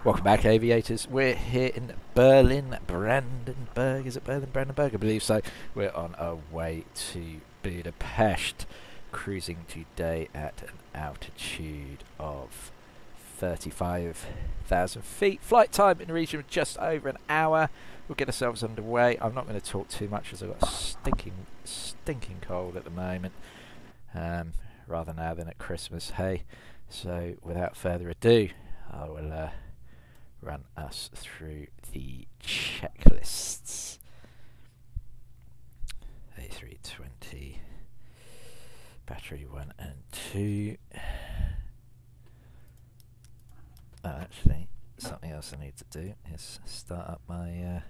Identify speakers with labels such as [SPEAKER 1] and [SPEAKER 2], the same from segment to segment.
[SPEAKER 1] Welcome back, aviators. We're here in Berlin, Brandenburg. Is it Berlin, Brandenburg? I believe so. We're on our way to Budapest, cruising today at an altitude of 35,000 feet. Flight time in the region of just over an hour. We'll get ourselves underway. I'm not going to talk too much as I've got stinking cold at the moment. Rather now than at Christmas, hey. So without further ado, I will run us through the checklists. A320, battery 1 and 2. Oh, actually, something else I need to do is start up my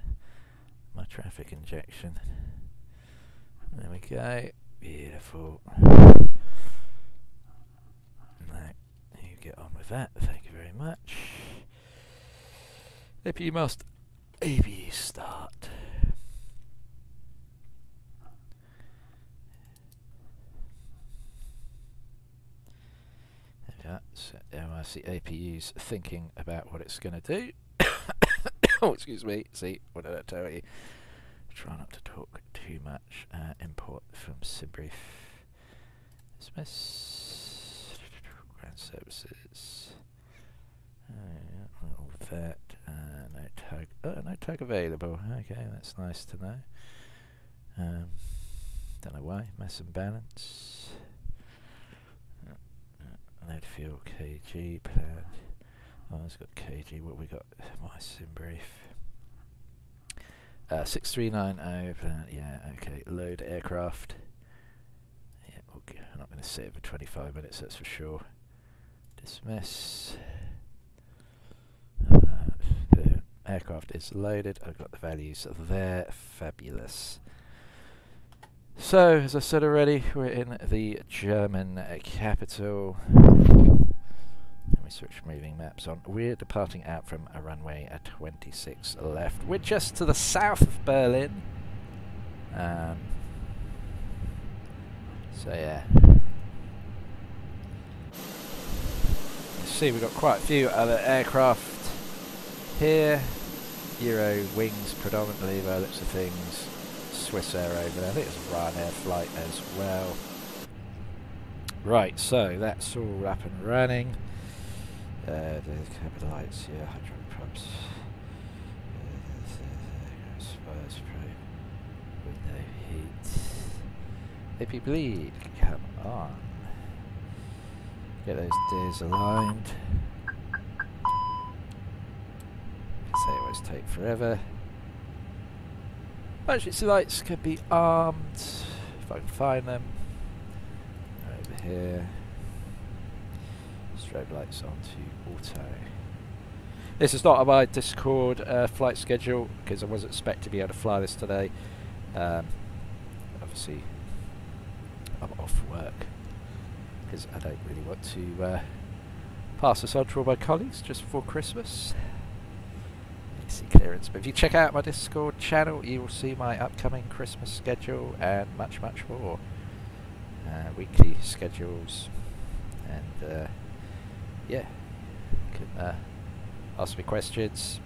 [SPEAKER 1] my traffic injection. There we go. Beautiful. Now, you get on with that. Thank you very much. APU must APU start. Yeah, so now I see APU's thinking about what it's going to do. Oh, excuse me. See, what did I tell you? Try not to talk too much. Import from Simbrief. Dismiss. Ground services. All that. No tag. Oh, no tag available. Okay, that's nice to know. Don't know why. Mass and balance. Load fuel kg plan. Oh, it's got kg. What we got? My sim brief. 6390 plan. Yeah. Okay. Load aircraft. Yeah. Okay. I'm not going to sit for 25 minutes. That's for sure. Dismiss. The aircraft is loaded. I've got the values there. Fabulous. So, as I said already, we're in the German capital. Let me switch moving maps on. We're departing out from a runway at 26 left. We're just to the south of Berlin. So yeah. You see, we've got quite a few other aircraft here. Euro wings predominantly, by the looks of things. Swiss Air over there. I think it's a Ryanair flight as well. Right, so that's all up and running. The cabin lights, yeah, hydraulic pumps. Spurs probe. Window heat. AP bleed, come on. Get those gears aligned. Say it always take forever. Emergency lights can be armed, if I can find them. Over here. Strobe lights onto auto. This is not on my Discord flight schedule, because I wasn't expected to be able to fly this today. Obviously, I'm off work, because I don't really want to pass this on to all my colleagues just before Christmas. Clearance. But if you check out my Discord channel, you will see my upcoming Christmas schedule and much more. Weekly schedules, and yeah, you can ask me questions,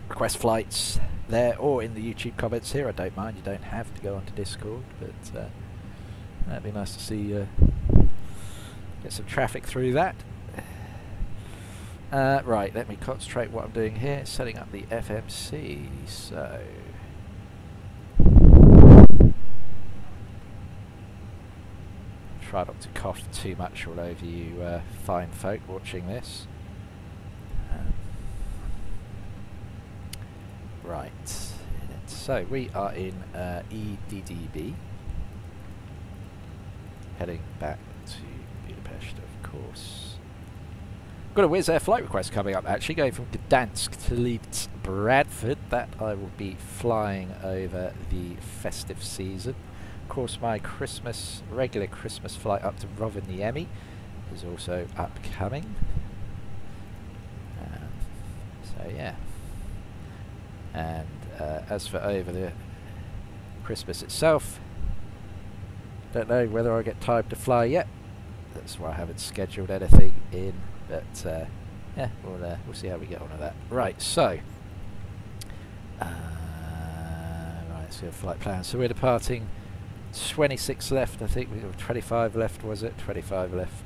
[SPEAKER 1] request flights there or in the YouTube comments here. I don't mind. You don't have to go onto Discord, but that'd be nice to see get some traffic through that. Right, let me concentrate what I'm doing here, setting up the FMC. So, try not to cough too much all over you fine folk watching this. Right, so we are in EDDB, heading back to Budapest, of course. Got a Wizz Air flight request coming up, actually, going from Gdansk to Leeds Bradford. That I will be flying over the festive season. Of course, my regular Christmas flight up to Rovaniemi is also upcoming. So yeah. And as for over the Christmas itself, don't know whether I get time to fly yet. That's why I haven't scheduled anything in. But yeah, we'll see how we get on with that. Right, so right, let's go flight plan. So we're departing 26 left, I think. We have 25 left, was it? 25 left.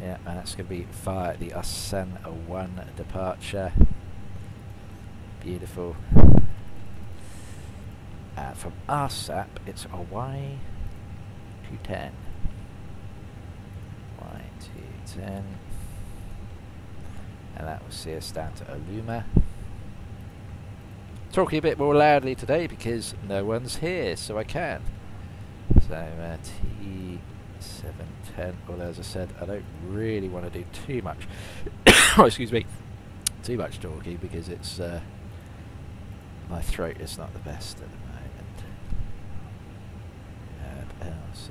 [SPEAKER 1] Yeah, and that's going to be via the Asen 1 departure. Beautiful. And from RSAP, it's a Y210. Y210. And that will see us down to Aluma. Talking a bit more loudly today because no one's here, so I can. So T710, although as I said, I don't really want to do too much, excuse me, too much talking because it's, my throat is not the best at the moment. L6.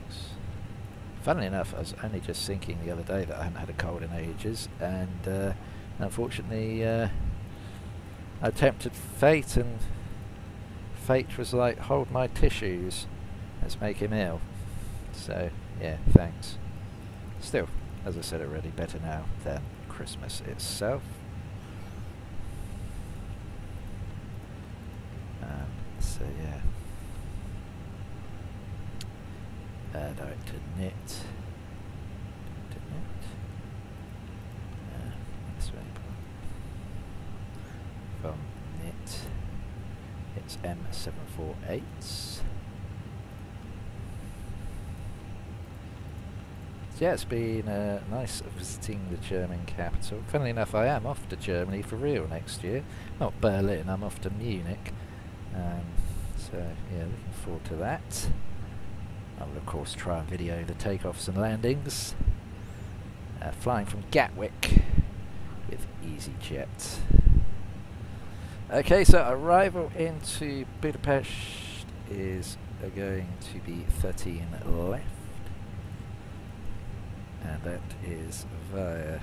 [SPEAKER 1] Funnily enough, I was only just thinking the other day that I hadn't had a cold in ages, and unfortunately I tempted fate, and fate was like, hold my tissues, let's make him ill. So yeah, thanks. Still, as I said already, better now than Christmas itself. So yeah, direct to knit. This way. From knit, it's M748. So yeah, it's been nice visiting the German capital. Funnily enough, I am off to Germany for real next year. Not Berlin, I'm off to Munich. So yeah, looking forward to that. I will of course try and video the takeoffs and landings. Flying from Gatwick with EasyJet. Okay, so arrival into Budapest is going to be 13 left. And that is via,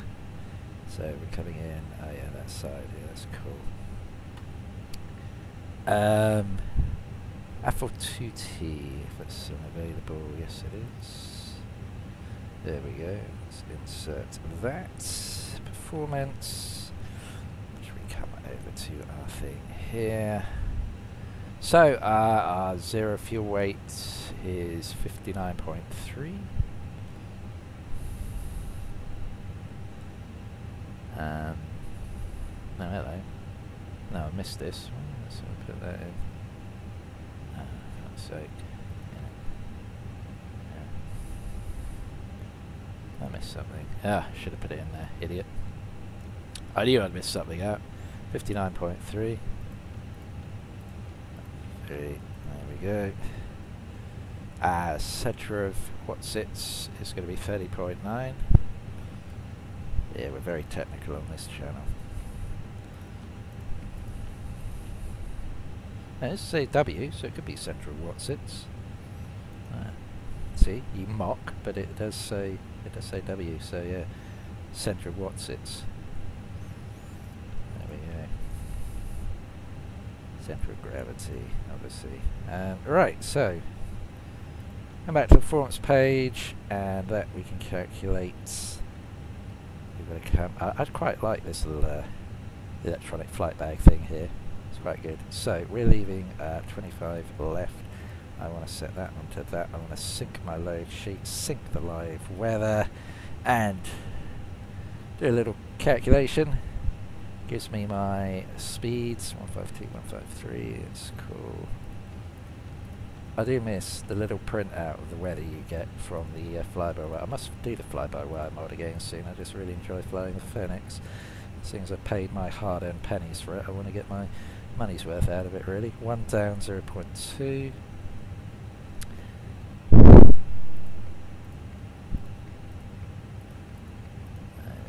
[SPEAKER 1] so we're coming in, oh yeah, that side, yeah, that's cool. F42T, if that's still available, yes it is. There we go, let's insert that. Performance, which we come over to our thing here. So, our zero fuel weight is 59.3. No, hello. No, I missed this. So I'll put that in. For God's sake. Yeah. I missed something. Ah, should have put it in there, idiot. I knew I'd missed something out. 59.3. There we go. Centre of what's its is going to be 30.9. Yeah, we're very technical on this channel. Now, let's say W, so it could be central Watsits. See, you mock, but it does say W, so yeah, central Watsits. There we go. Centre of gravity, obviously. Right, so come back to the performance page, and that we can calculate. I'd quite like this little electronic flight bag thing here. It's quite good. So we're leaving 25 left. I want to set that onto that. I want to sync my load sheet, sync the live weather, and do a little calculation. Gives me my speeds, 152, 153. It's cool. I do miss the little printout of the weather you get from the fly-by-wire. I must do the fly-by-wire mod again soon. I just really enjoy flying the Phoenix. Seeing as I paid my hard-earned pennies for it, I want to get my money's worth out of it, really. 1 down, 0.2. There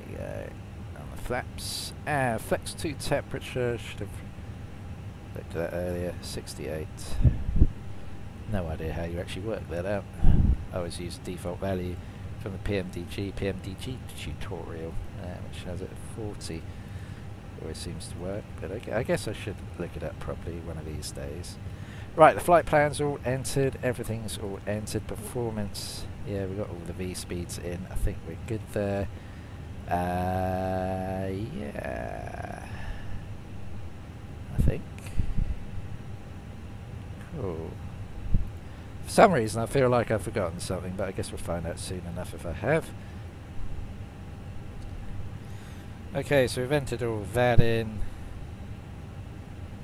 [SPEAKER 1] we go. On the flaps. Flex 2 temperature, should have looked at that earlier, 68. No idea how you actually work that out. I always use default value from the PMDG tutorial, which has it at 40. Always seems to work, but okay, I guess I should look it up properly one of these days. Right, the flight plan's all entered, everything's all entered. Performance, yeah, we got all the V speeds in. I think we're good there. some reason I feel like I've forgotten something, but I guess we'll find out soon enough if I have. Okay, so we've entered all that in.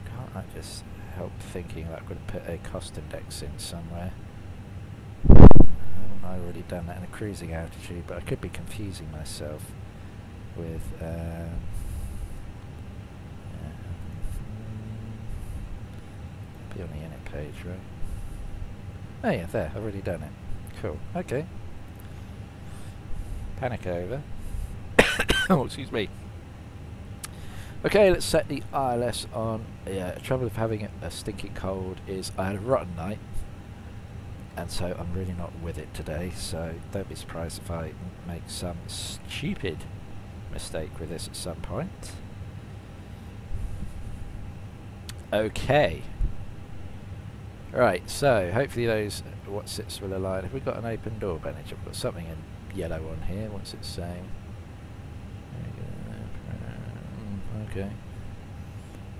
[SPEAKER 1] Can't I just help thinking that I'm going to put a cost index in somewhere? Haven't I already done that in a cruising altitude, but I could be confusing myself with be on the unit page, right? Oh yeah, there, I've already done it. Cool, okay. Panic over. Oh, excuse me. Okay, let's set the ILS on. Yeah, the trouble with having a stinking cold is I had a rotten night, and so I'm really not with it today, so don't be surprised if I make some stupid mistake with this at some point. Okay. Right, so hopefully those what's-its will align. Have we got an open door bandage? I've got something in yellow on here. What's it saying? Okay.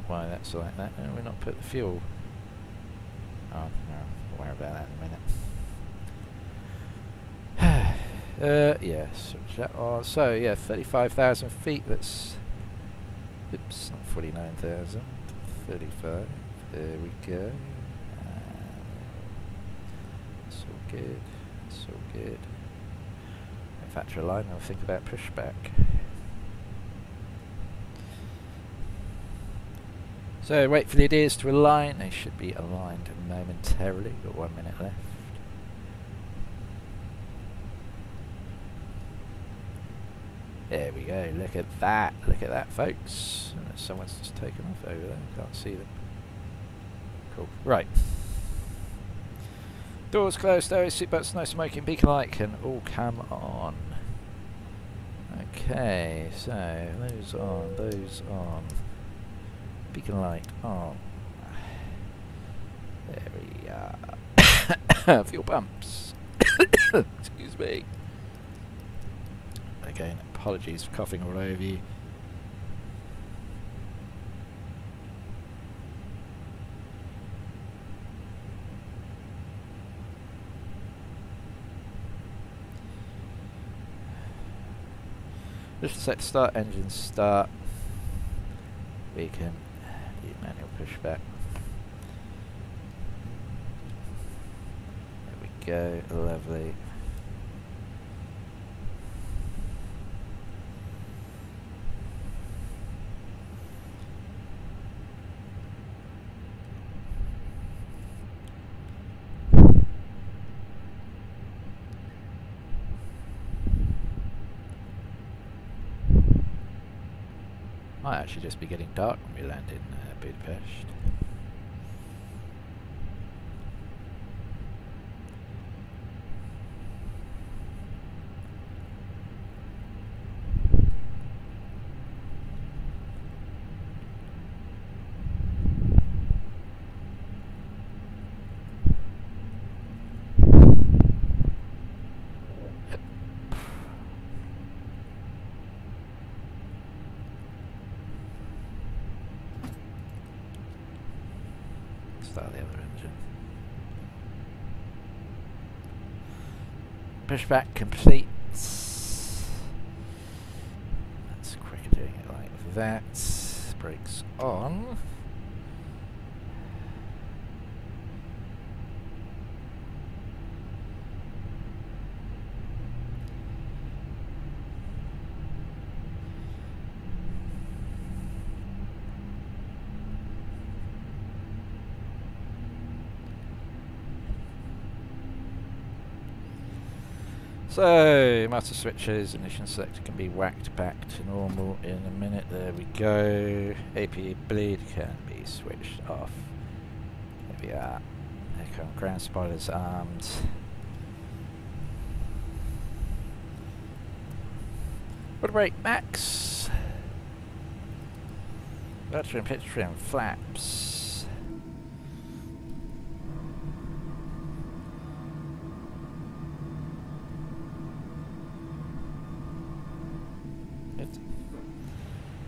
[SPEAKER 1] Why that's like that? No, we're not put the fuel. Oh, no, we'll worry about that in a minute. Yes. So yeah, 35,000 feet. That's oops, not 49,000. 35. There we go. It's all good. It's all good. Manufacturer line. I'll think about pushback. So wait for the ideas to align. They should be aligned momentarily. Got 1 minute left. There we go. Look at that. Look at that, folks. Someone's just taken off over there. Can't see them. Cool. Right. Doors closed. Though seatbelts, no smoking. Beacon light can all come on. Okay. So those on. Those on. Beacon light on. There we are. Fuel pumps. Excuse me. Again, apologies for coughing all over you. Just set start, engine start. We can do manual pushback. There we go, lovely. Might actually just be getting dark when we land in Budapest. Start the other engine. Pushback complete. That's quicker doing it like that. Brakes on. So, master switches, ignition selector can be whacked back to normal in a minute. There we go. APU bleed can be switched off. There we are. There come ground spoilers armed. What about max? Battery and pitch trim flaps.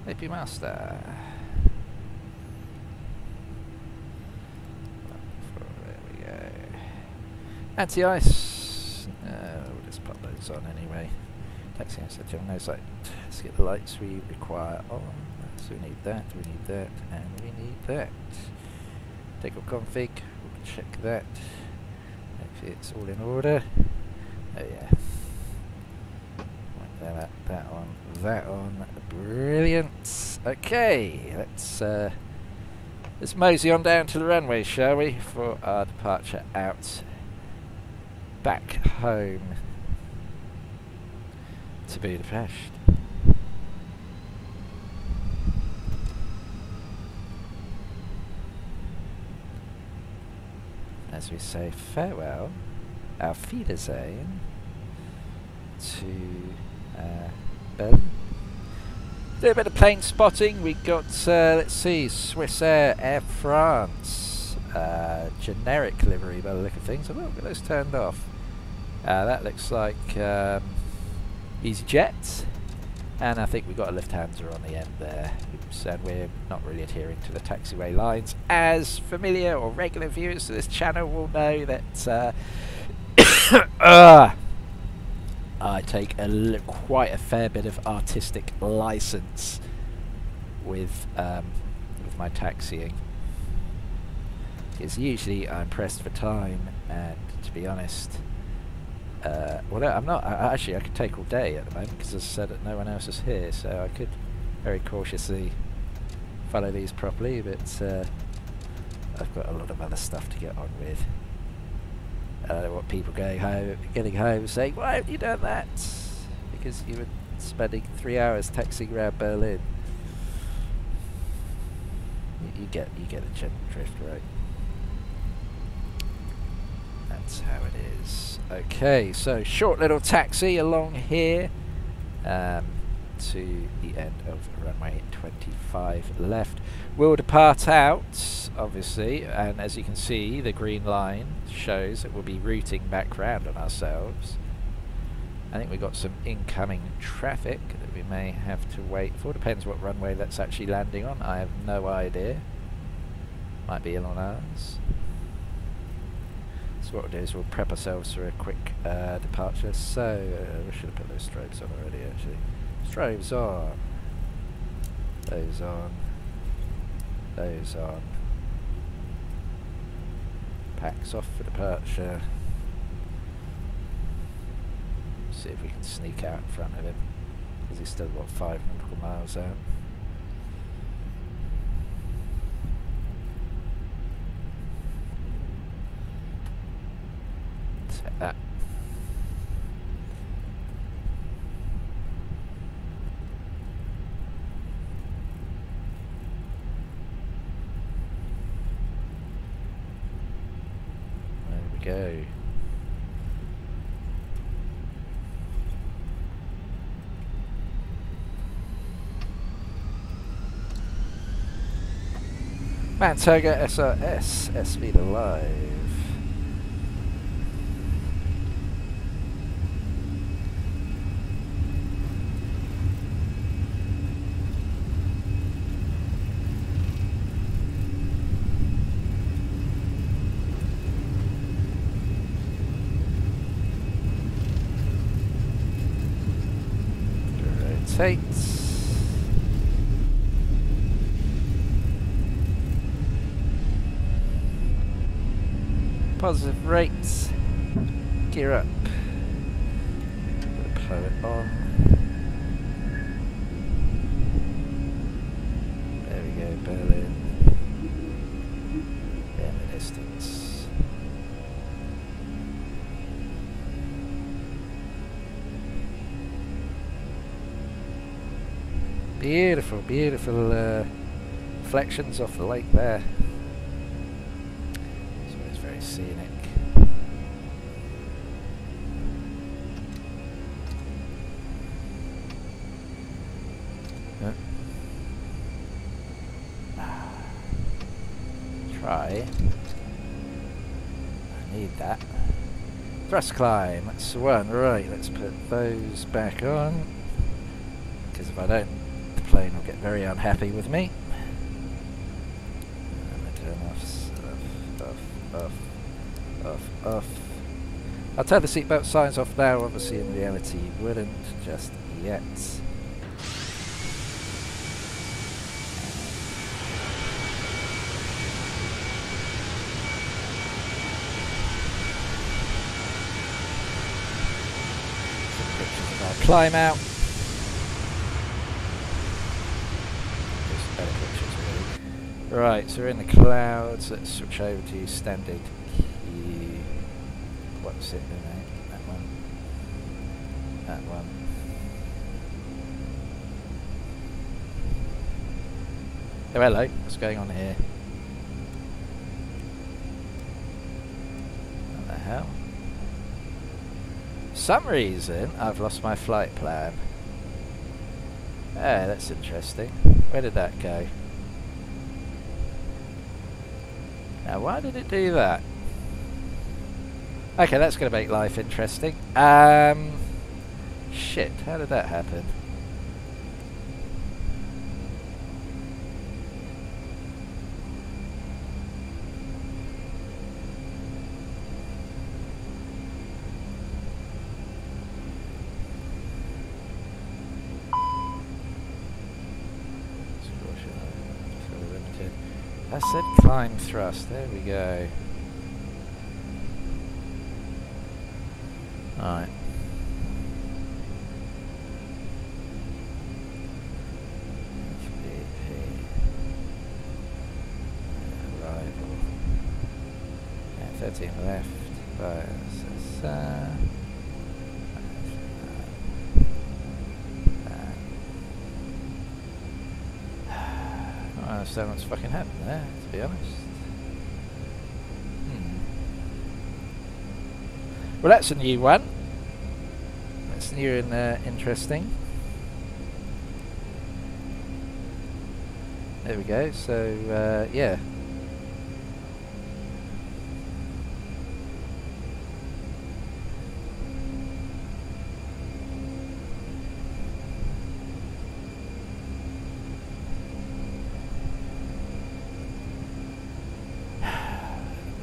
[SPEAKER 1] AP master. There we go. Anti-ice. We'll just pop those on anyway. Taxi asset on those. Let's get the lights we require on. So we need that, we need that, and we need that. Take a config. We'll check that. If it's all in order. Oh yeah. That on, that on. Brilliant. Okay, let's mosey on down to the runway, shall we, for our departure out back home to Budapest. As we say farewell, auf Wiedersehen, to Berlin. Do a bit of plane spotting. We got, let's see, Swissair, Air France, generic livery by the look of things. I will get those turned off. That looks like EasyJet, and I think we've got a Lufthansa on the end there. Oops, and we're not really adhering to the taxiway lines. As familiar or regular viewers to this channel will know that I take quite a fair bit of artistic license with my taxiing. Because usually I'm pressed for time, and to be honest, well, no, I'm not. Actually, I could take all day at the moment because, as I said, that no one else is here, so I could very cautiously follow these properly. But I've got a lot of other stuff to get on with. I don't know what people getting home saying, why haven't you done that? Because you were spending 3 hours taxiing around Berlin. You get the general drift, right? That's how it is. Okay, so short little taxi along here to the end of runway 25 left. We'll depart out, obviously, and as you can see, the green line shows that we'll be routing back round on ourselves. I think we've got some incoming traffic that we may have to wait for. Depends what runway that's actually landing on. I have no idea. Might be on ours. So what we'll do is we'll prep ourselves for a quick departure. So we should have put those strobes on already, actually. Strobes on. Those on. Those on. Packs off for departure. See if we can sneak out in front of him, because he's still got 5 nautical miles out. Set that. Go. Mantoga SRS, SV alive. Positive rates. Gear up. Put the poet on. There we go, Berlin. In the distance. Beautiful, beautiful reflections off the lake there. So it's very scenic. Try. I need that. Thrust climb, that's the one. Right, let's put those back on. Because if I don't, the plane will get very unhappy with me. And I turn off, off. I'll turn the seatbelt signs off now. Obviously, in reality, you wouldn't just yet. Some pictures of our climb out. Just better pictures, really. Right, so we're in the clouds. Let's switch over to standard key. What's it now? That one. That one. Oh, hello. What's going on here? What the hell? For some reason, I've lost my flight plan. Oh, that's interesting. Where did that go? Now, why did it do that? Okay, that's going to make life interesting. Shit, how did that happen? I said climb thrust, there we go. Alright. Arrival. Yeah, 13 left. I don't understand what's fucking happened there, to be honest. Well, that's a new one. That's new and interesting. There we go. So, yeah.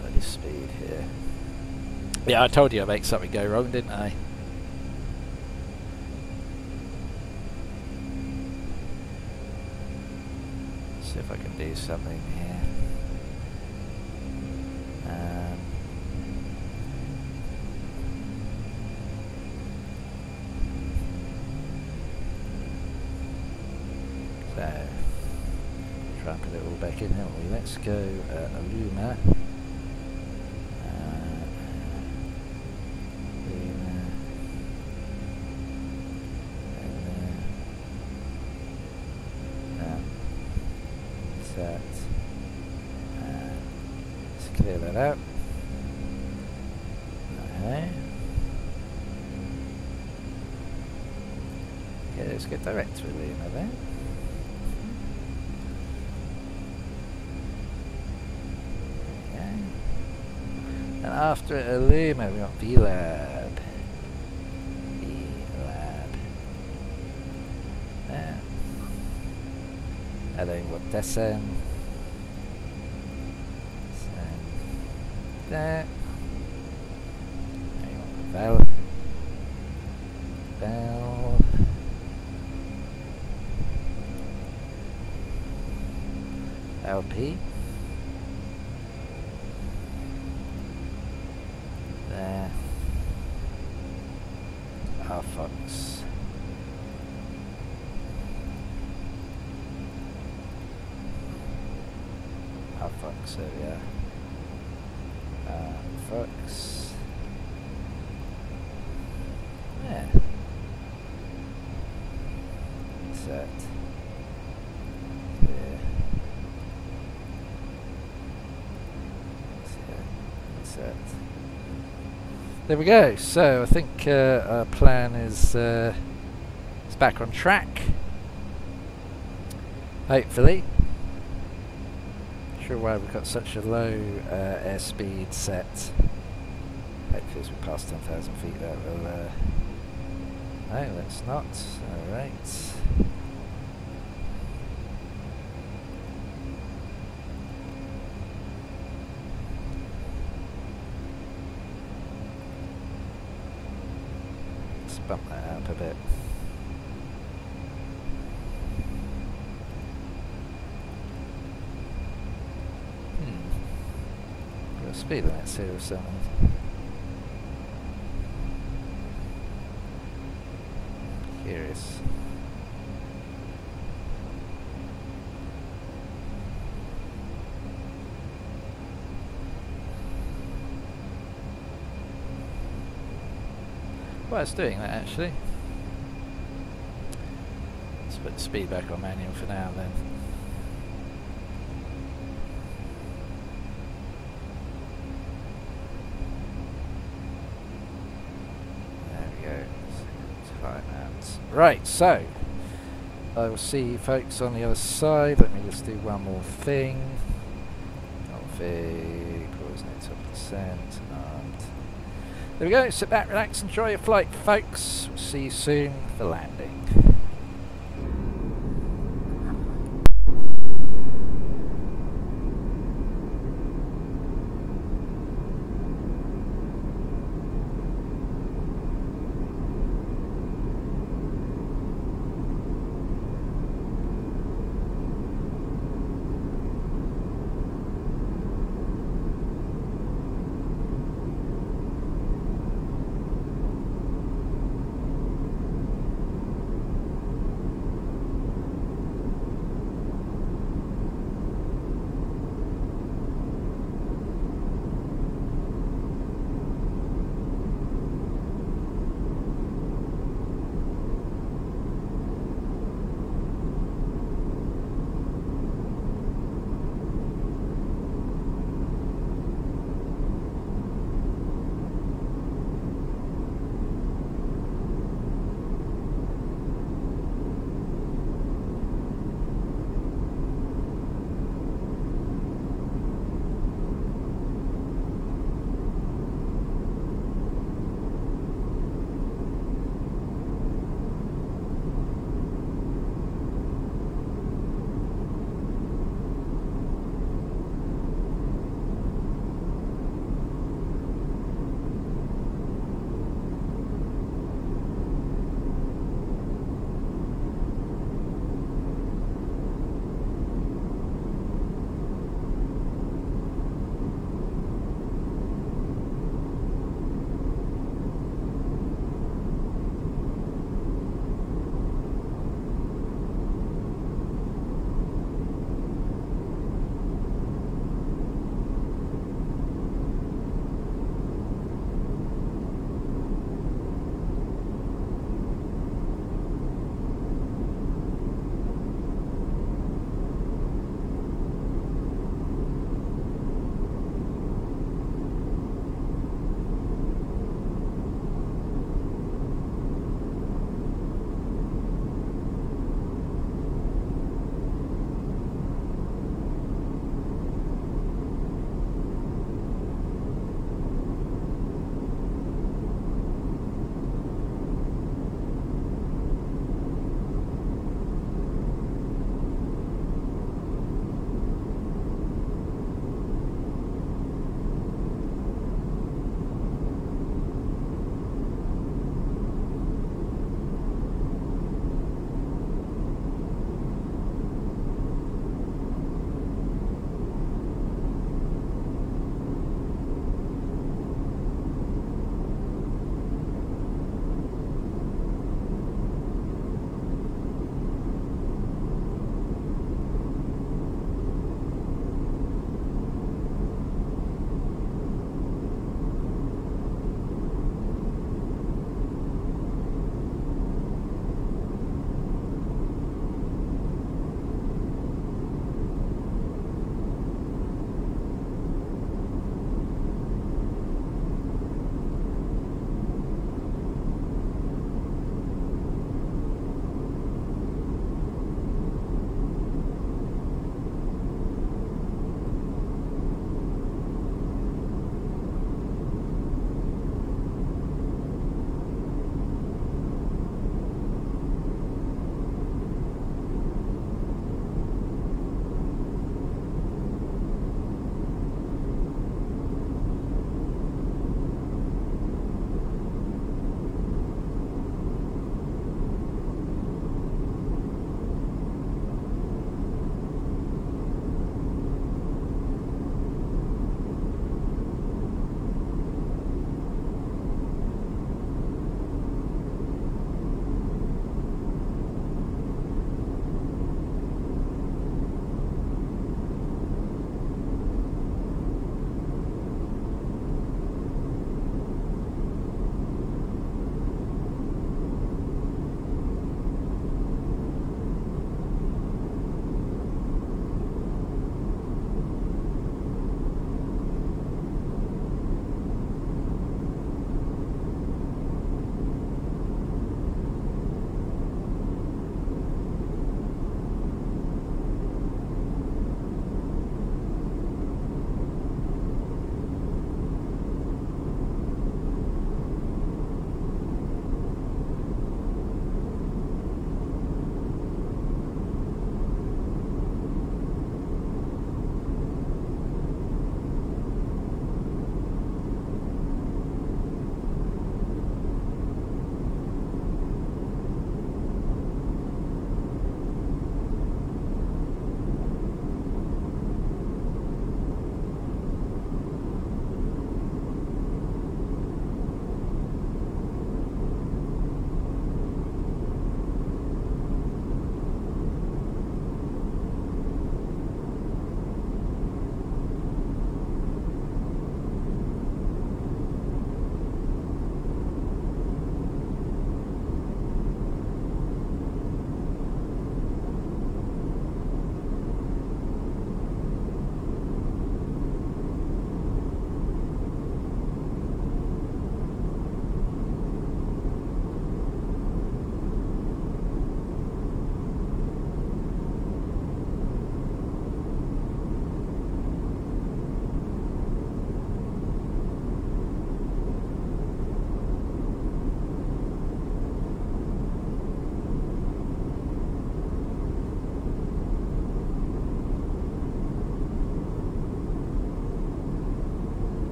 [SPEAKER 1] Bloody speed here. Yeah, I told you I'd make something go wrong, didn't I? Let's see if I can do something here. So, try and put it all back in, haven't we? Let's go Aluma. Let's clear that out. Okay. Okay, let's get direct to Aluma then. Okay. And after Aluma, we want VLab. VLab. There. And then we want Descent. There. Now you want Val. Val. LP. There. Fox. Fox, there we are. Fox. Yeah. Set. Yeah. Set. There we go. So I think our plan is back on track. Hopefully. Sure why we've got such a low airspeed set. Hopefully as we pass 10,000 feet that will... no, let's not. Alright. bump that up a bit. Got a speed limit here or something. Curious. Well, it's doing that actually. Let's put the speed back on manual for now then. There we go. Time out. Right, so I will see you folks on the other side. Let me just do one more thing. Pause no 10%. There we go, sit back, relax, enjoy your flight folks. We'll see you soon for landing.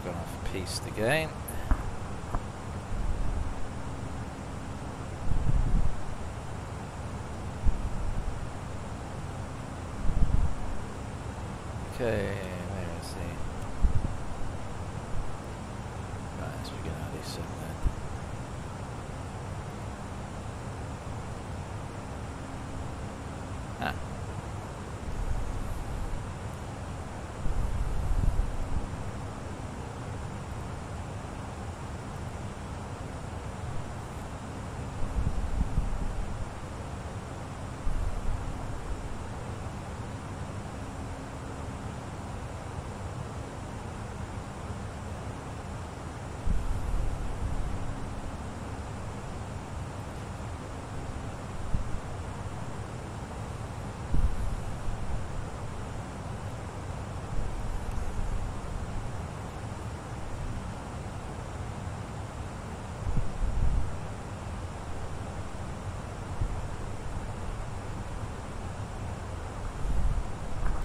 [SPEAKER 1] gone off piste again. Okay, where is he? Right, so we get out of this then. Ah.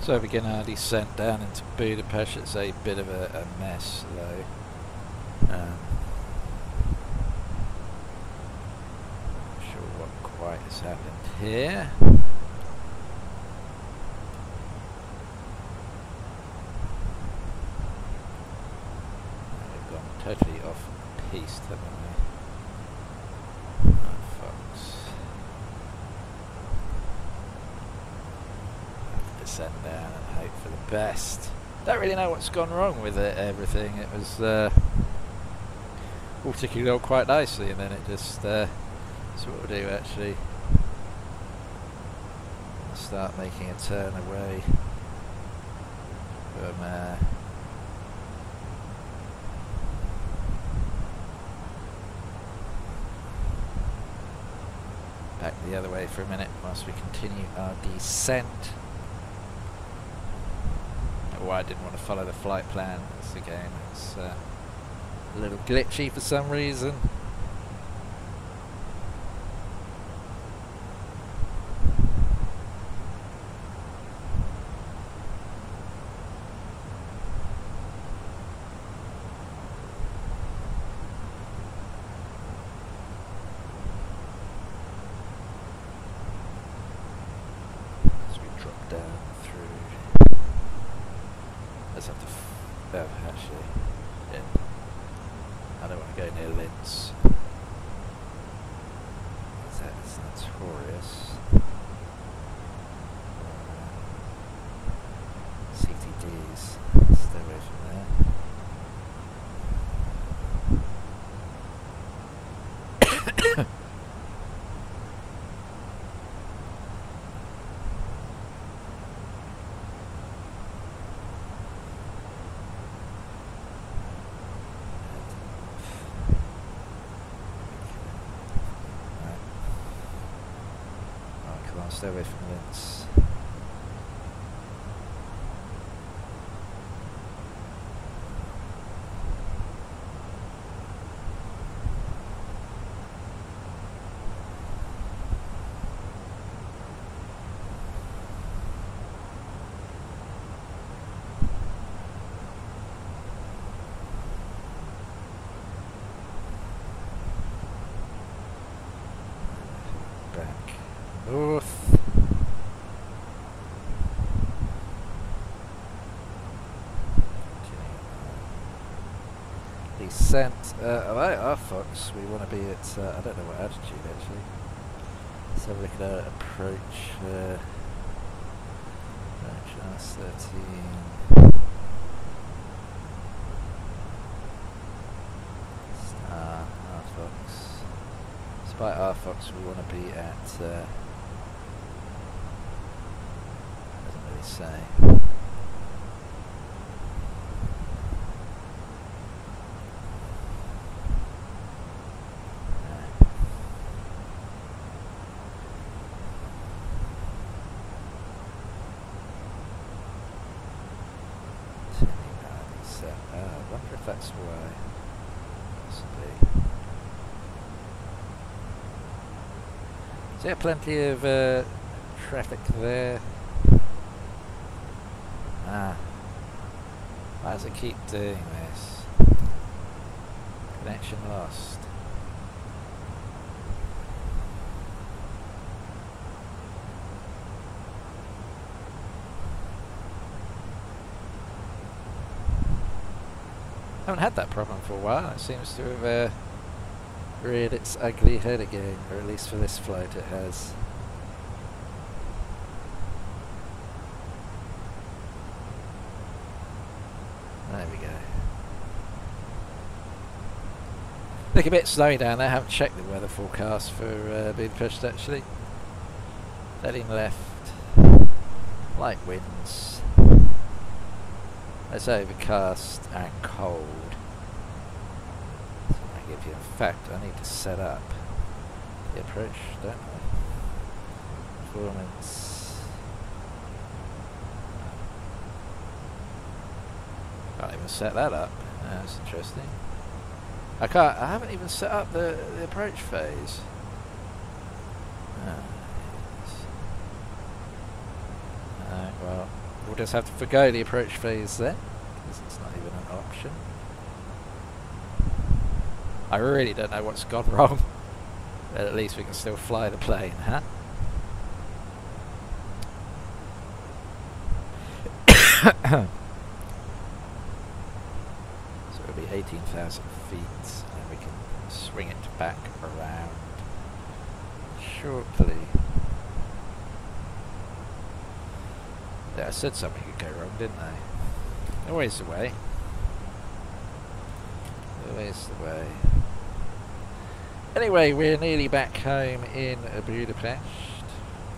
[SPEAKER 1] So we begin our descent down into Budapest. It's a bit of a mess though. Not sure what quite has happened here. We've gone totally off piste, haven't we? Oh, folks. Descend down and hope for the best. Don't really know what's gone wrong with it, everything. It was all ticking along quite nicely, and then it just so what we'll do actually, start making a turn away from back the other way for a minute whilst we continue our descent. Why I didn't want to follow the flight plan. It's again, it's a little glitchy for some reason. As we drop down through. Let's have to actually, yeah. I don't want to go near Linz. That's notorious. CTDs, stay away from there. Stay away from Linz. Back north. Descent. Alright, folks, we want to be at, I don't know what altitude actually. Let's have a look at our approach. Approach R13. Fox. Despite R-Fox, we want to be at, doesn't really say. I wonder if that's why. Possibly. Is there plenty of traffic there? Ah. Why does it keep doing this? Connection lost. Haven't had that problem for a while. It seems to have reared its ugly head again, or at least for this flight it has. There we go. Look a bit snowy down there. I haven't checked the weather forecast for Budapest actually. Heading left. Light winds. It's overcast and cold. So I give you. In fact, I need to set up the approach, don't I? Performance. Can't even set that up. That's interesting. I haven't even set up the approach phase. Well, we'll just have to forgo the approach phase then, because it's not even an option. I really don't know what's gone wrong, but at least we can still fly the plane, huh? So it'll be 18,000 feet, and we can swing it back around shortly. Yeah, I said something could go wrong, didn't I? Always the way. Always the way. Anyway, we're nearly back home in Budapest.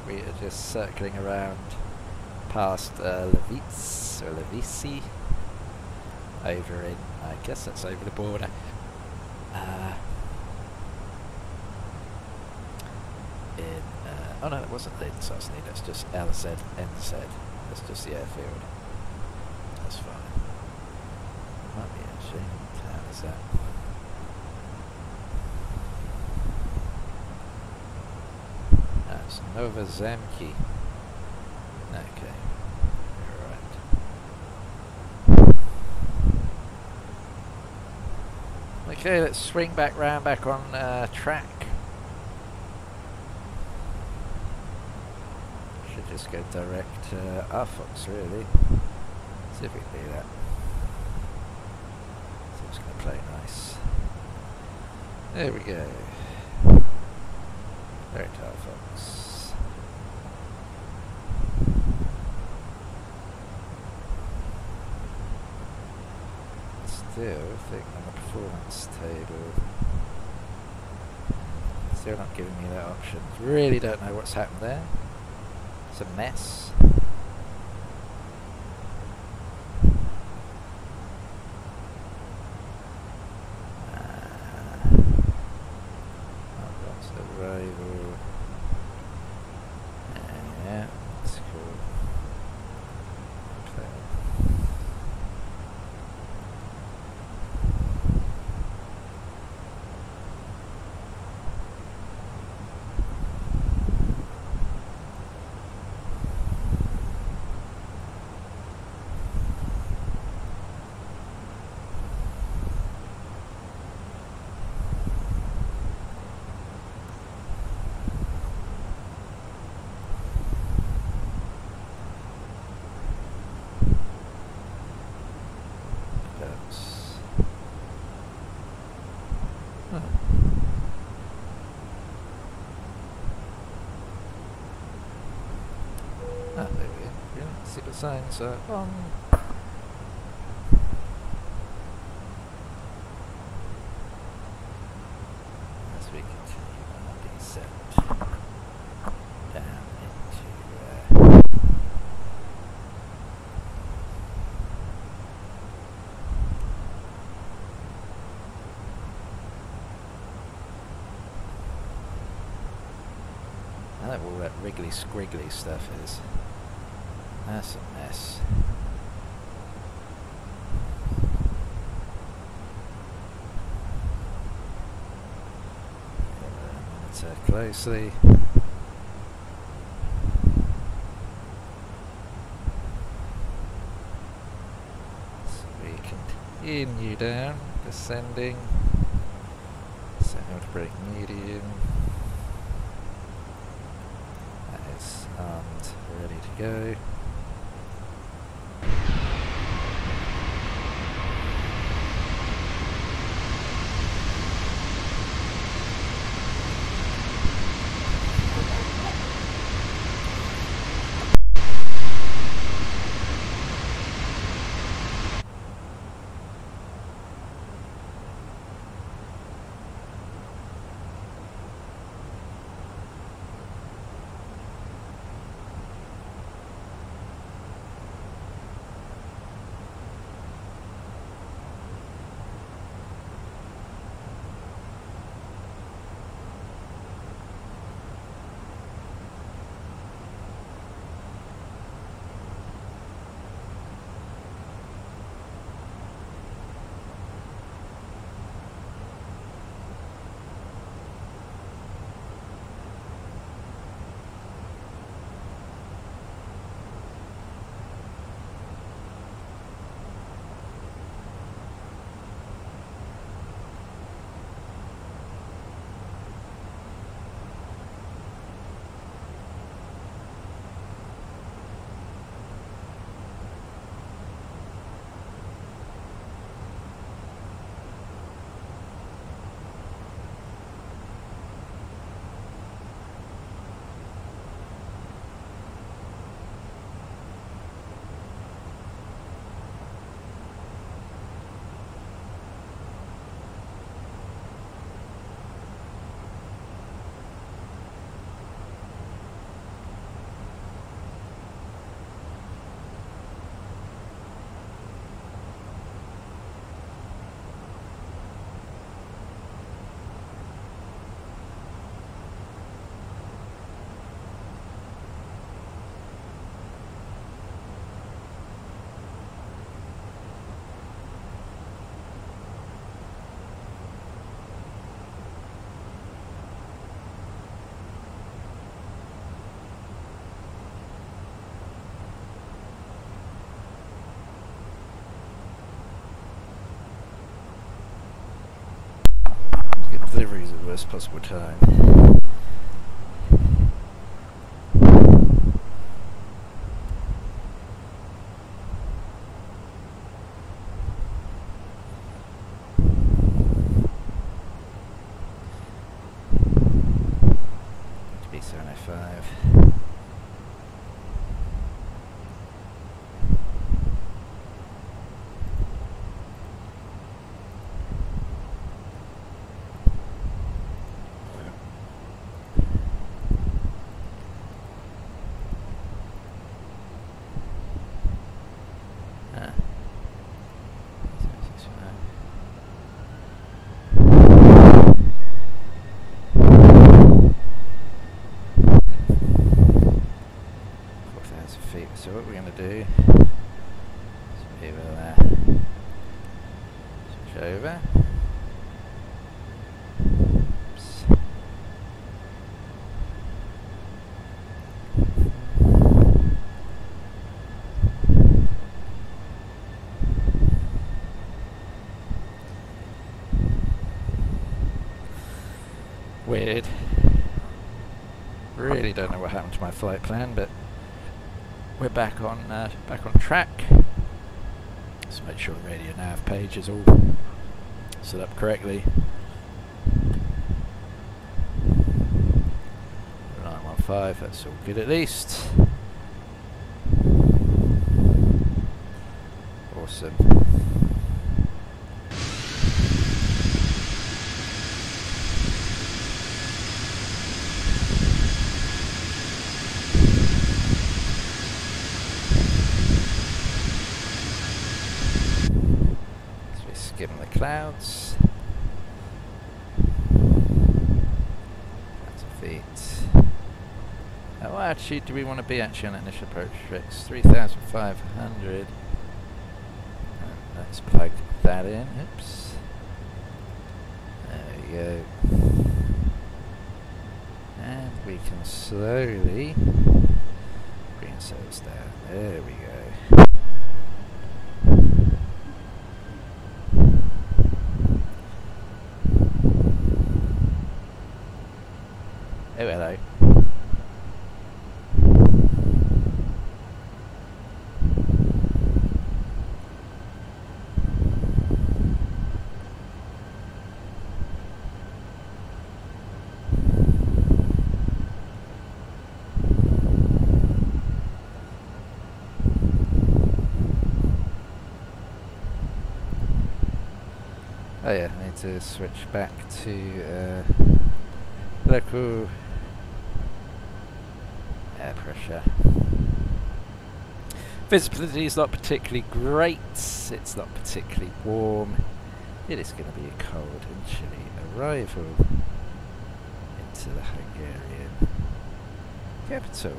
[SPEAKER 1] We are just circling around past Liszt or Liszt, over in, I guess that's over the border. Oh no, it wasn't Liszt, that's just LZ, NZ. That's just the airfield. That's fine. Might be actually. What town is that? That's Nova Zamki. Okay. Alright. Okay, let's swing back round back on track. Should just go direct to Fox really. See if we can do that. Seems going to play nice. There we go. Direct to Fox. Still thinking on the performance table. Still not giving me that option. Really don't know what's happened there. It's a mess. That's the rival. Yeah, that's cool. Okay. There we go. Yeah, see the signs are on. As we continue on the descent down into I don't know what all that wriggly squiggly stuff is. That's a mess. Monitor closely. So we continue down, descending. brake medium. That is armed, ready to go. Deliveries at the worst possible time. To be 705. So what we're going to do is we will switch over. Oops. Weird. Really don't know what happened to my flight plan, but we're back on track. Let's make sure the radio nav page is all set up correctly. 915, that's all good at least. Awesome. Skimming the clouds. That's a feat. At what altitude do we want to be actually on initial approach tricks? 3,500. Let's plug that in. Oops. There we go. And we can slowly bring ourselves down. There we go. Oh yeah, I need to switch back to local air pressure. Visibility is not particularly great, it's not particularly warm. It is going to be a cold and chilly arrival into the Hungarian capital.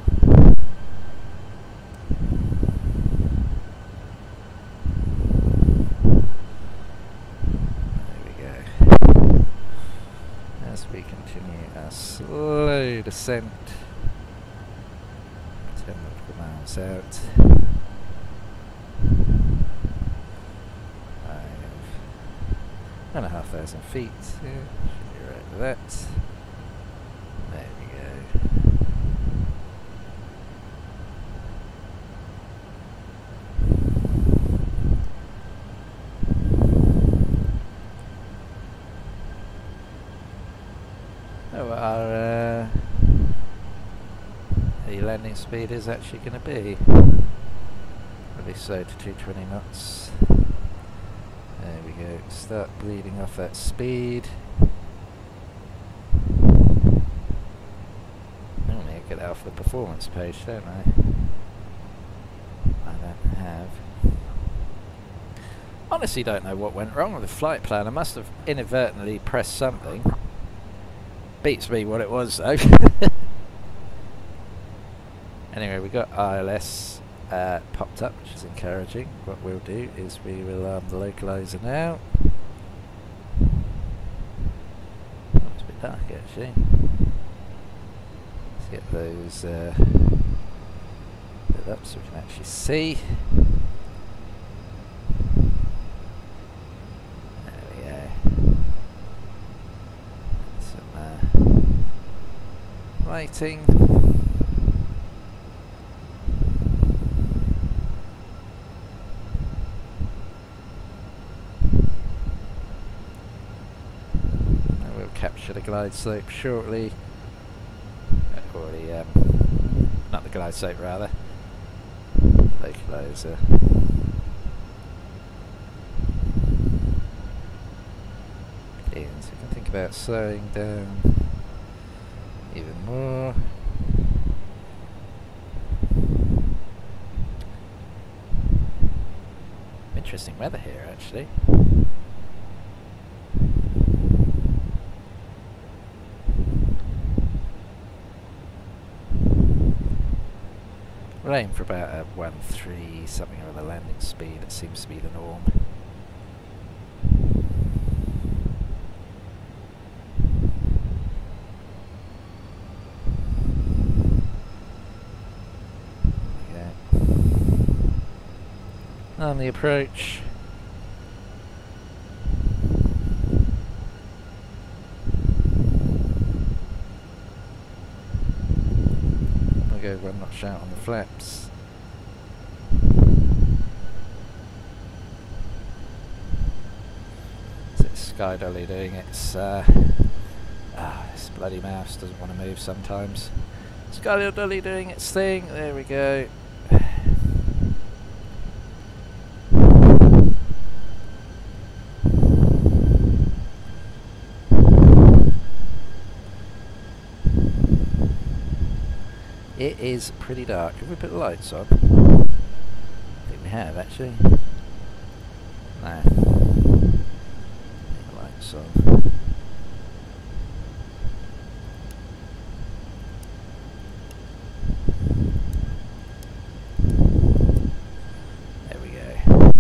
[SPEAKER 1] As we continue our slow descent, 10 nautical miles out, 5,500 feet, should be right with that. There we go. Our the landing speed is actually going to be really slow to 220 knots. There we go. Start bleeding off that speed. Normally I get it off the performance page, don't I? I don't have. Honestly, don't know what went wrong with the flight plan. I must have inadvertently pressed something. Beats me what it was though. Anyway, we got ILS popped up, which is encouraging. What we'll do is we will arm the localizer now. Oh, it's a bit dark actually. Let's get those lit up so we can actually see. Lighting. And we'll capture the glide slope shortly. Or the, not the glide slope rather. Localizer. Okay, so we can think about slowing down even more. Interesting weather here actually. We'll aim for about a 1.3 something or other landing speed. That seems to be the norm. On the approach. I'll go one notch out on the flaps. It's Sky Dolly doing its this bloody mouse doesn't want to move sometimes. Sky Dolly doing its thing, there we go. It is pretty dark. Have we put the lights on? I think we have actually. No. The lights on. There we go.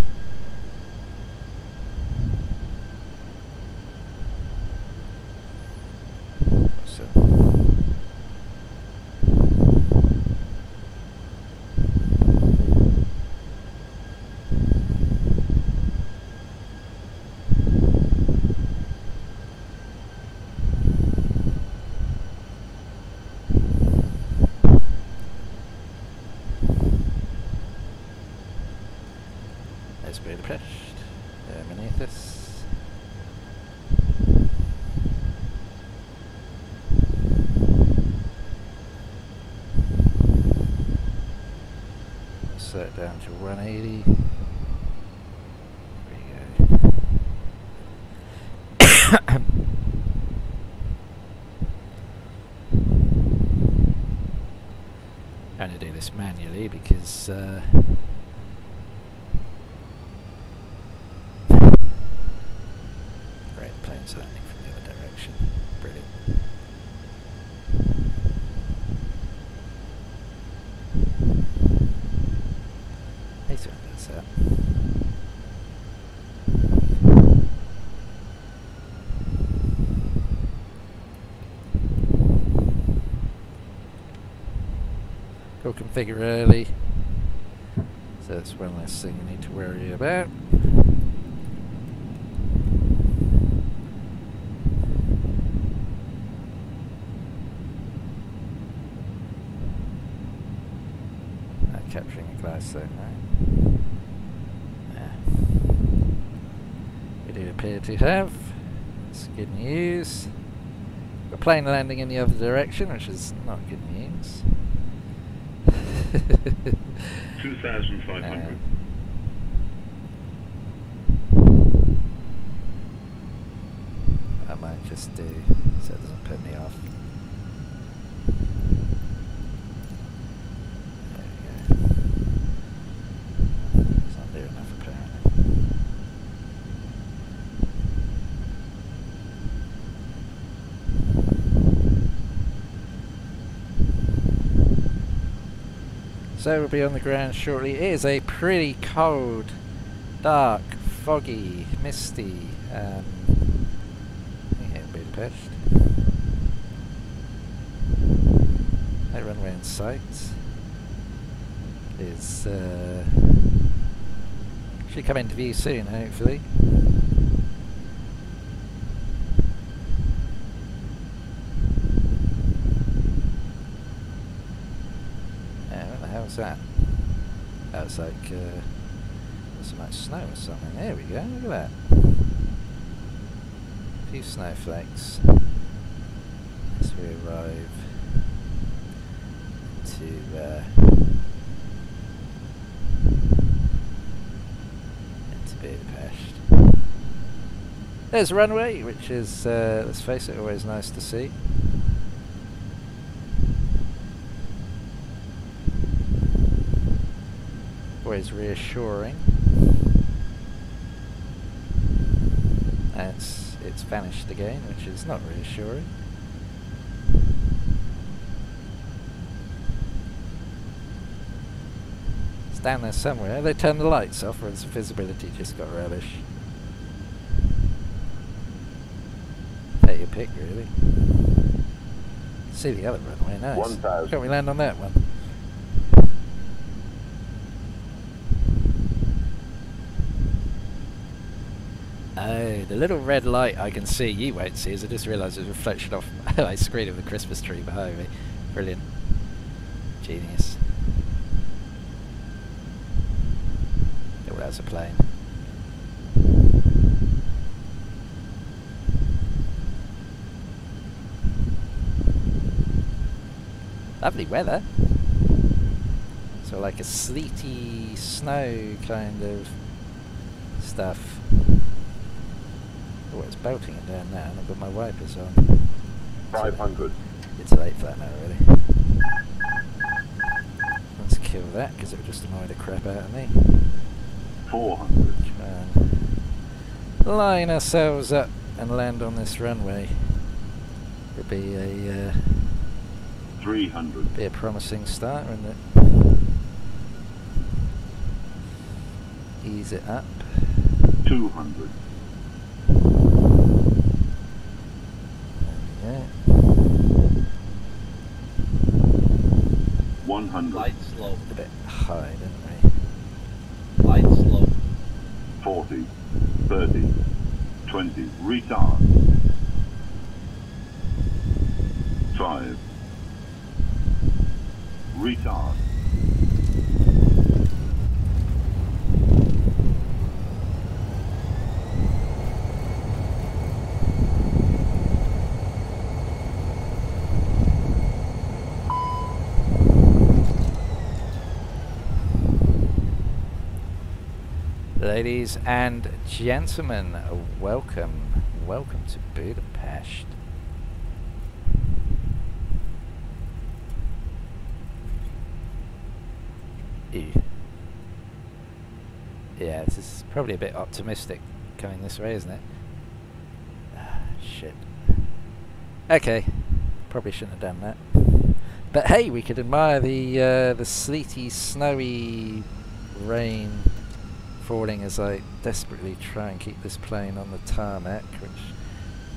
[SPEAKER 1] So. Budapest, beneath us. Set it down to 180. There we go. manually because great, plane's landing from the other direction. Brilliant. Later on does that. Go configure early, so that's one less thing you need to worry about. Not capturing a glass though, right? Yeah. We do appear to have. That's good news. Got a plane landing in the other direction, which is not good news.
[SPEAKER 2] 2,500.
[SPEAKER 1] I might just do so it doesn't put me off. There we go. It's not near enough apparently. So we'll be on the ground shortly. It is a pretty cold, dark, foggy, misty here in Budapest. No runway in sight. Is should come into view soon, hopefully. What's that? That was like so much snow or something. There we go, look at that. A few snowflakes as we arrive into Budapest. There's a runway, which is, let's face it, always nice to see. Always reassuring. And it's vanished again, which is not reassuring. It's down there somewhere. They turned the lights off, or the visibility just got rubbish. Take your pick, really. See the other runway, nice.
[SPEAKER 2] 1,000.
[SPEAKER 1] Can't we land on that one? Oh, the little red light I can see, you won't see, as I just realised it's a reflection off my screen of the Christmas tree behind me. Brilliant. Genius. Oh, that's a plane. Lovely weather. So like a sleety snow kind of stuff. Oh, it's belting it down now, and I've got my wipers on.
[SPEAKER 2] 500.
[SPEAKER 1] It's late for that now, really. Let's kill that, because it would just annoy the crap out of me.
[SPEAKER 2] 400.
[SPEAKER 1] Try and line ourselves up and land on this runway. It'll be a
[SPEAKER 2] 300.
[SPEAKER 1] be a promising start, wouldn't it? Ease it up.
[SPEAKER 2] 200.
[SPEAKER 1] Yeah.
[SPEAKER 2] 100.
[SPEAKER 3] Light slope.
[SPEAKER 1] A bit high, didn't we?
[SPEAKER 3] Light slope.
[SPEAKER 2] 40. 30. 20. Retard. 5. Retard.
[SPEAKER 1] Ladies and gentlemen, welcome to Budapest. Ew. Yeah, this is probably a bit optimistic coming this way, isn't it? Ah, shit. Okay, probably shouldn't have done that. But hey, we could admire the sleety, snowy rain falling as I desperately try and keep this plane on the tarmac, which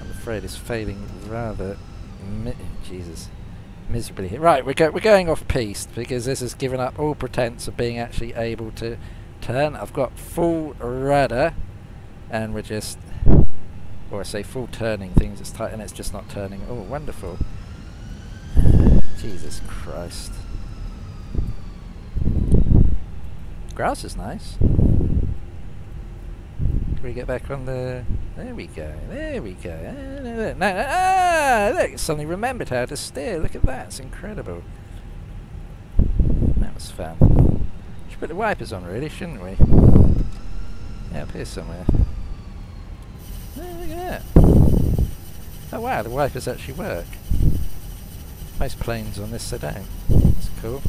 [SPEAKER 1] I'm afraid is failing rather miserably here. Right, we're going off piste because this has given up all pretense of being actually able to turn. I've got full rudder, and we're just, or I say full turning things. It's tight, and it's just not turning. Oh, wonderful! Jesus Christ! Grass is nice. Can we get back on the... There we go, there we go. Look, suddenly remembered how to steer. Look at that, it's incredible. That was fun. Should put the wipers on really, shouldn't we? Yeah, up here somewhere. Look at that. Oh wow, the wipers actually work. Most planes on this they don't. That's cool.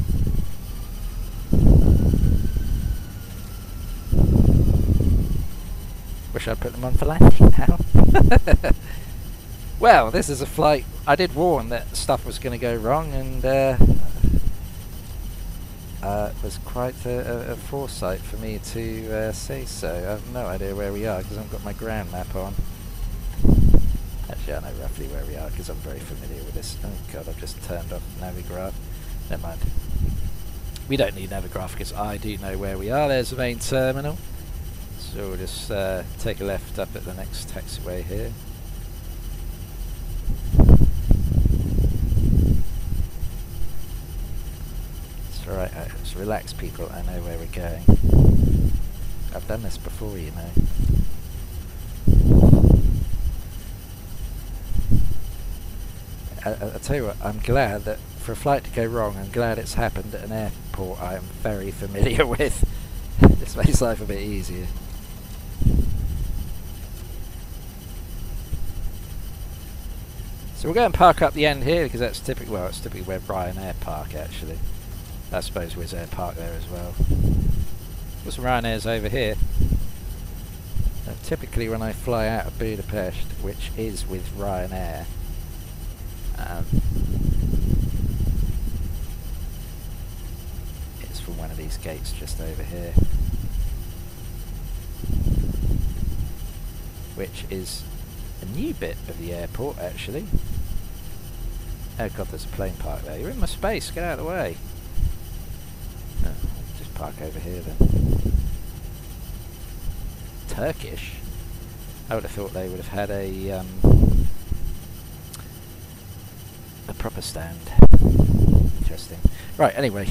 [SPEAKER 1] Wish I'd put them on for landing now. Well, this is a flight. I did warn that stuff was going to go wrong, and it was quite a foresight for me to say so. I have no idea where we are because I haven't got my ground map on. Actually, I know roughly where we are because I'm very familiar with this. Oh god, I've just turned off Navigraph. Never mind. We don't need Navigraph because I do know where we are. There's the main terminal. So we'll just take a left up at the next taxiway here. It's alright, just relax people, I know where we're going. I've done this before, you know. I'll tell you what, I'm glad that for a flight to go wrong, I'm glad it's happened at an airport I am very familiar with. This makes life a bit easier. So we'll go and park up the end here because that's typically, well, it's typically where Ryanair park actually. I suppose Wizz Air park there as well. Got some Ryanairs over here. Typically when I fly out of Budapest, which is with Ryanair, it's from one of these gates just over here, which is a new bit of the airport actually. Oh god, there's a plane parked there. You're in my space, get out of the way. Oh, just park over here then. Turkish? I would have thought they would have had a proper stand. Interesting. Right, anyway.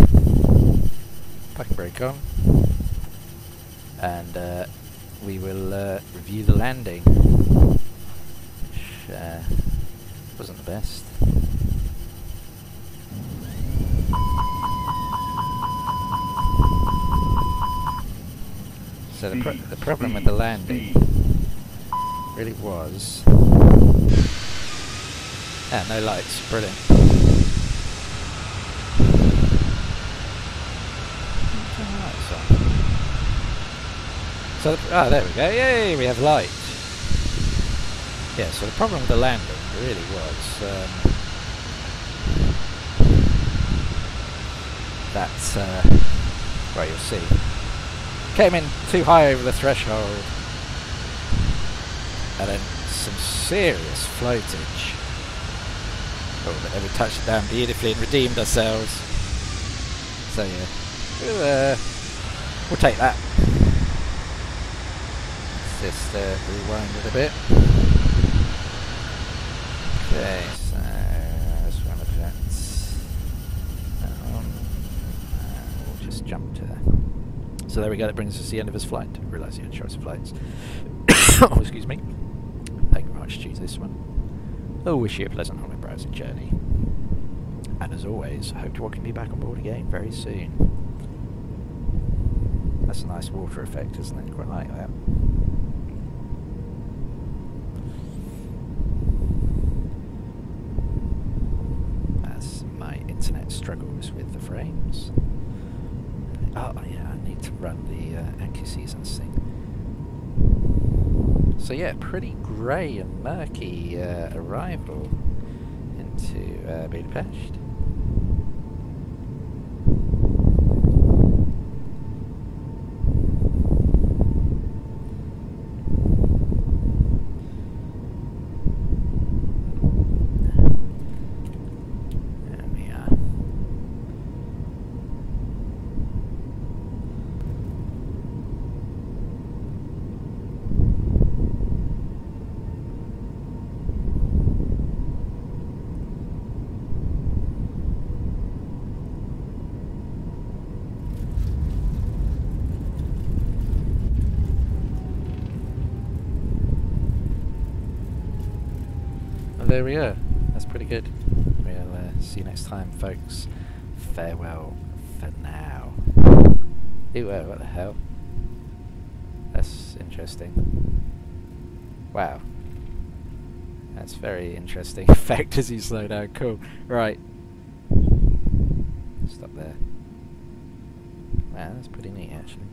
[SPEAKER 1] Parking brake on. And we will review the landing. Which wasn't the best. So the problem with the landing really was... Ah, no lights, brilliant. So, there we go, yay, we have light. Yeah, so the problem with the landing really was that, well, you'll see, came in too high over the threshold, and then some serious floatage. Oh, but then we touched it down beautifully and redeemed ourselves. So yeah, we'll take that. Let's just rewind it a bit. Okay, so let's run a bit. We'll just jump to there. So there we go, that brings us to the end of his flight. Realise you had choice of flights. Oh, excuse me. Thank you very much to choose this one. I wish you a pleasant holiday browsing journey. And as always, I hope to welcome you back on board again very soon. That's a nice water effect, isn't it? Quite like that. That's my internet struggles with the frames. Oh yeah, I need to run the anchor seasons thing. So yeah, pretty grey and murky arrival into Budapest. There we are. That's pretty good. We'll see you next time, folks. Farewell for now. Ew, what the hell? That's interesting. Wow. That's very interesting effect as you slow down. Cool. Right. Stop there. Wow, that's pretty neat actually.